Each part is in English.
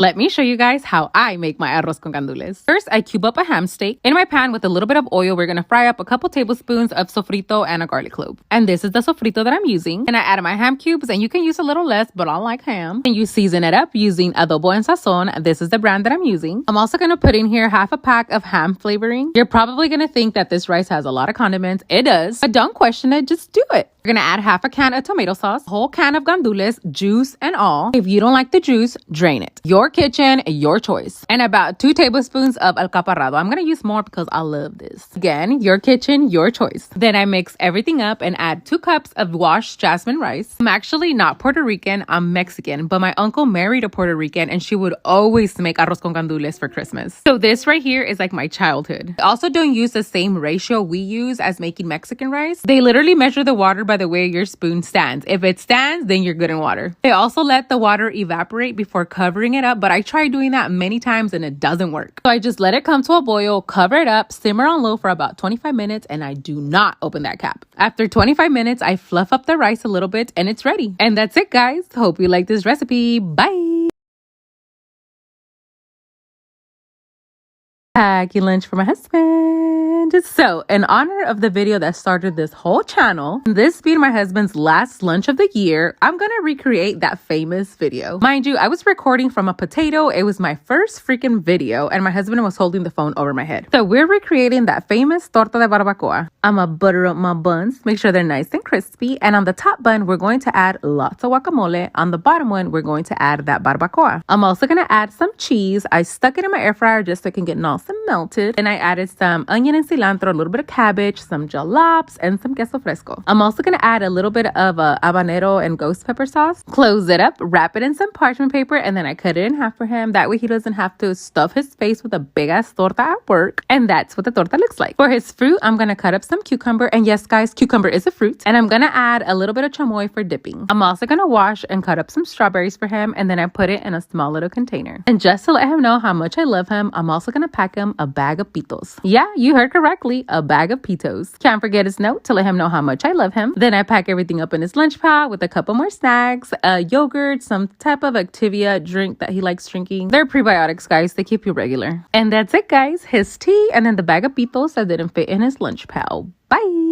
Let me show you guys how I make my arroz con gandules. First, I cube up a ham steak. In my pan with a little bit of oil, we're gonna fry up a couple tablespoons of sofrito and a garlic clove. And this is the sofrito that I'm using. And I add my ham cubes, and you can use a little less, but I like ham. And you season it up using adobo en sazon. This is the brand that I'm using. I'm also gonna put in here half a pack of ham flavoring. You're probably gonna think that this rice has a lot of condiments. It does, but don't question it, just do it. We're gonna add half a can of tomato sauce, a whole can of gandules, juice and all. If you don't like the juice, drain it. Your kitchen, your choice. And about 2 tablespoons of alcaparrado. I'm gonna use more because I love this. Again, your kitchen, your choice. Then I mix everything up and add 2 cups of washed jasmine rice. I'm actually not Puerto Rican, I'm Mexican, but my uncle married a Puerto Rican and she would always make arroz con gandules for Christmas. So this right here is like my childhood. I also don't use the same ratio we use as making Mexican rice. They literally measure the water by the way your spoon stands. If it stands, then you're good in water. They also let the water evaporate before covering it up, but I tried doing that many times and it doesn't work. So I just let it come to a boil, cover it up, simmer on low for about 25 minutes, and I do not open that cap. After 25 minutes, I fluff up the rice a little bit and it's ready. And that's it, guys. Hope you like this recipe. Bye! Packing lunch for my husband. So, in honor of the video that started this whole channel, this being my husband's last lunch of the year, I'm gonna recreate that famous video. Mind you, I was recording from a potato. It was my first freaking video, and my husband was holding the phone over my head. So, we're recreating that famous torta de barbacoa. I'm gonna butter up my buns, make sure they're nice and crispy, and on the top bun, we're going to add lots of guacamole. On the bottom one, we're going to add that barbacoa. I'm also gonna add some cheese. I stuck it in my air fryer just so it can get nice and melted. And I added some onion and cilantro, a little bit of cabbage, some jalapenos, and some queso fresco. I'm also going to add a little bit of habanero and ghost pepper sauce. Close it up, wrap it in some parchment paper, and then I cut it in half for him. That way he doesn't have to stuff his face with a big-ass torta at work. And that's what the torta looks like. For his fruit, I'm going to cut up some cucumber. And yes, guys, cucumber is a fruit. And I'm going to add a little bit of chamoy for dipping. I'm also going to wash and cut up some strawberries for him. And then I put it in a small little container. And just to let him know how much I love him, I'm also going to pack him a bag of pitos. Yeah, you heard correctly, a bag of pitos. Can't forget his note to let him know how much I love him. Then I pack everything up in his lunch pail with a couple more snacks, yogurt, some type of Activia drink that he likes drinking. They're prebiotics, guys. They keep you regular. And that's it, guys. His tea and then the bag of pitos that didn't fit in his lunch pail. Bye!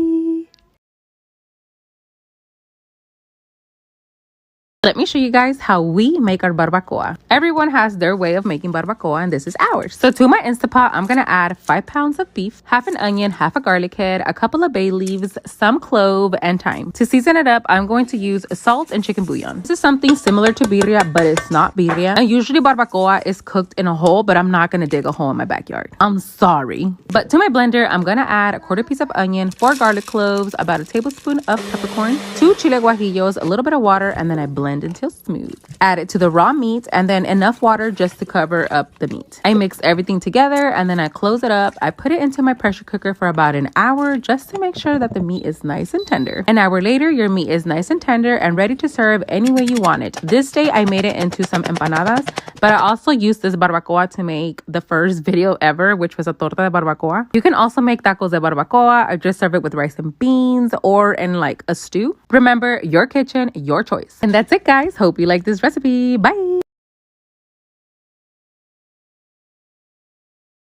Let me show you guys how we make our barbacoa. Everyone has their way of making barbacoa, and this is ours. So to my Instapot, I'm gonna add 5 pounds of beef, half an onion, half a garlic head, a couple of bay leaves, some clove, and thyme. To season it up, I'm going to use salt and chicken bouillon. This is something similar to birria, but it's not birria. And usually barbacoa is cooked in a hole, but I'm not gonna dig a hole in my backyard. I'm sorry. But to my blender, I'm gonna add a quarter piece of onion, 4 garlic cloves, about a tablespoon of peppercorn, 2 chile guajillos, a little bit of water, and then I blend until smooth. Add it to the raw meat and then enough water just to cover up the meat. I mix everything together and then I close it up. I put it into my pressure cooker for about an hour just to make sure that the meat is nice and tender. An hour later, your meat is nice and tender and ready to serve any way you want it. This day, I made it into some empanadas, but I also used this barbacoa to make the first video ever, which was a torta de barbacoa. You can also make tacos de barbacoa or just serve it with rice and beans or in like a stew. Remember, your kitchen, your choice. And that's it, guys. Hope you like this recipe. Bye!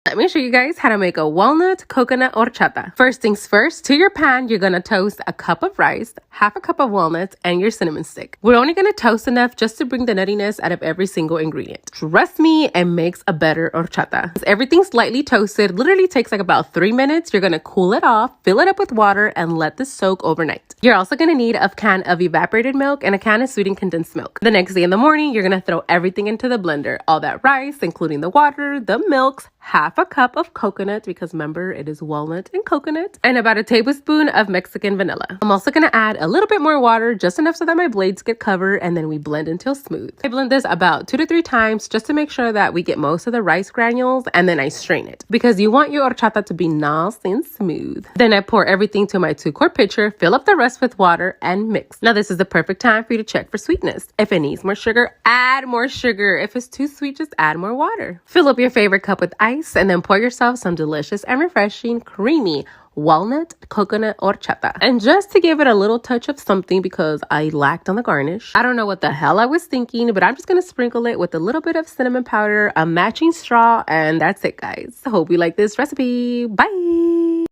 Let me show you guys how to make a walnut coconut horchata. First things first, to your pan, you're gonna toast a cup of rice, half a cup of walnuts, and your cinnamon stick. We're only gonna toast enough just to bring the nuttiness out of every single ingredient. Trust me, it makes a better horchata. As everything's slightly toasted, literally takes like about 3 minutes. You're gonna cool it off, fill it up with water, and let this soak overnight. You're also gonna need a can of evaporated milk and a can of sweetened condensed milk. The next day in the morning, you're gonna throw everything into the blender. All that rice, including the water, the milks, half a cup of coconut, because remember, it is walnut and coconut, and about a tablespoon of Mexican vanilla. I'm also gonna add a little bit more water, just enough so that my blades get covered, and then we blend until smooth. I blend this about 2 to 3 times just to make sure that we get most of the rice granules, and then I strain it because you want your horchata to be nice and smooth. Then I pour everything to my 2-quart pitcher, fill up the rest with water, and mix. Now this is the perfect time for you to check for sweetness. If it needs more sugar, add more sugar. If it's too sweet, just add more water. Fill up your favorite cup with ice and then pour yourself some delicious and refreshing, creamy, walnut, coconut, horchata. And just to give it a little touch of something because I lacked on the garnish, I don't know what the hell I was thinking, but I'm just gonna sprinkle it with a little bit of cinnamon powder, a matching straw, and that's it, guys. Hope you like this recipe. Bye!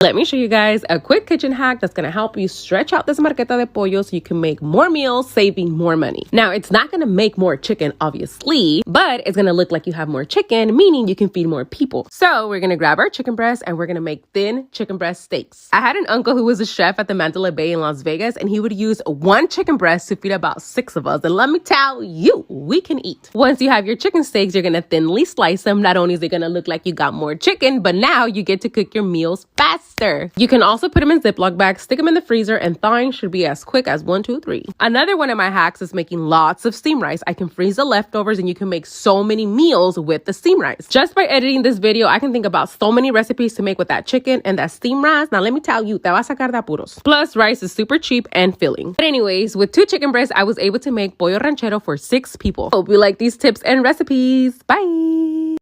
Let me show you guys a quick kitchen hack that's going to help you stretch out this marqueta de pollo so you can make more meals, saving more money. Now, it's not going to make more chicken, obviously, but it's going to look like you have more chicken, meaning you can feed more people. So we're going to grab our chicken breast and we're going to make thin chicken breast steaks. I had an uncle who was a chef at the Mandalay Bay in Las Vegas, and he would use one chicken breast to feed about 6 of us. And let me tell you, we can eat. Once you have your chicken steaks, you're going to thinly slice them. Not only is it going to look like you got more chicken, but now you get to cook your meals faster. You can also put them in Ziploc bags, stick them in the freezer, and thawing should be as quick as 1, 2, 3. Another one of my hacks is making lots of steamed rice. I can freeze the leftovers and you can make so many meals with the steamed rice. Just by editing this video, I can think about so many recipes to make with that chicken and that steamed rice. Now let me tell you, te va a sacar de apuros. Plus, rice is super cheap and filling. But anyways, with 2 chicken breasts, I was able to make pollo ranchero for 6 people. Hope you like these tips and recipes. Bye!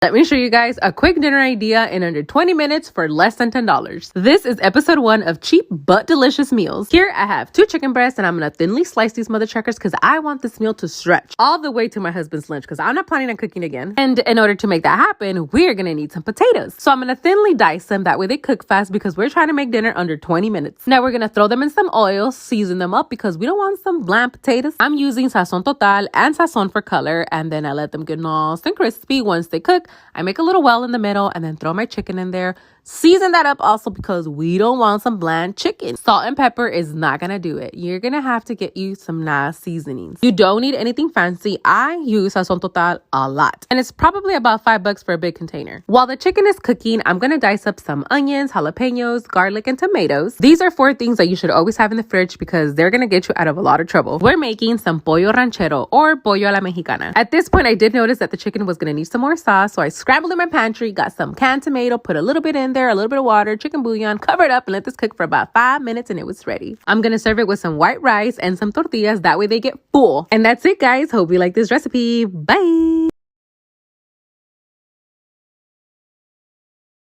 Let me show you guys a quick dinner idea in under 20 minutes for less than $10. This is episode 1 of cheap but delicious meals. Here I have 2 chicken breasts and I'm gonna thinly slice these mother truckers because I want this meal to stretch all the way to my husband's lunch because I'm not planning on cooking again. And in order to make that happen, we're gonna need some potatoes. So I'm gonna thinly dice them, that way they cook fast because we're trying to make dinner under 20 minutes. Now we're gonna throw them in some oil, season them up because we don't want some bland potatoes. I'm using Sazon Total and Sazon for color, and then I let them get nice and crispy. Once they cook, I make a little well in the middle and then throw my chicken in there. Season that up also because we don't want some bland chicken. Salt and pepper is not gonna do it. You're gonna have to get you some nice seasonings. You don't need anything fancy. I use Sazon Total a lot, and it's probably about $5 for a big container. While the chicken is cooking, I'm gonna dice up some onions, jalapenos, garlic, and tomatoes. These are 4 things that you should always have in the fridge because they're gonna get you out of a lot of trouble. We're making some pollo ranchero or pollo a la mexicana. At this point, I did notice that the chicken was gonna need some more sauce, so I scrambled in my pantry, got some canned tomato, put a little bit in there, a little bit of water, chicken bouillon, cover it up, and let this cook for about 5 minutes, and it was ready. I'm gonna serve it with some white rice and some tortillas. That way they get full. And that's it, guys. Hope you like this recipe. Bye!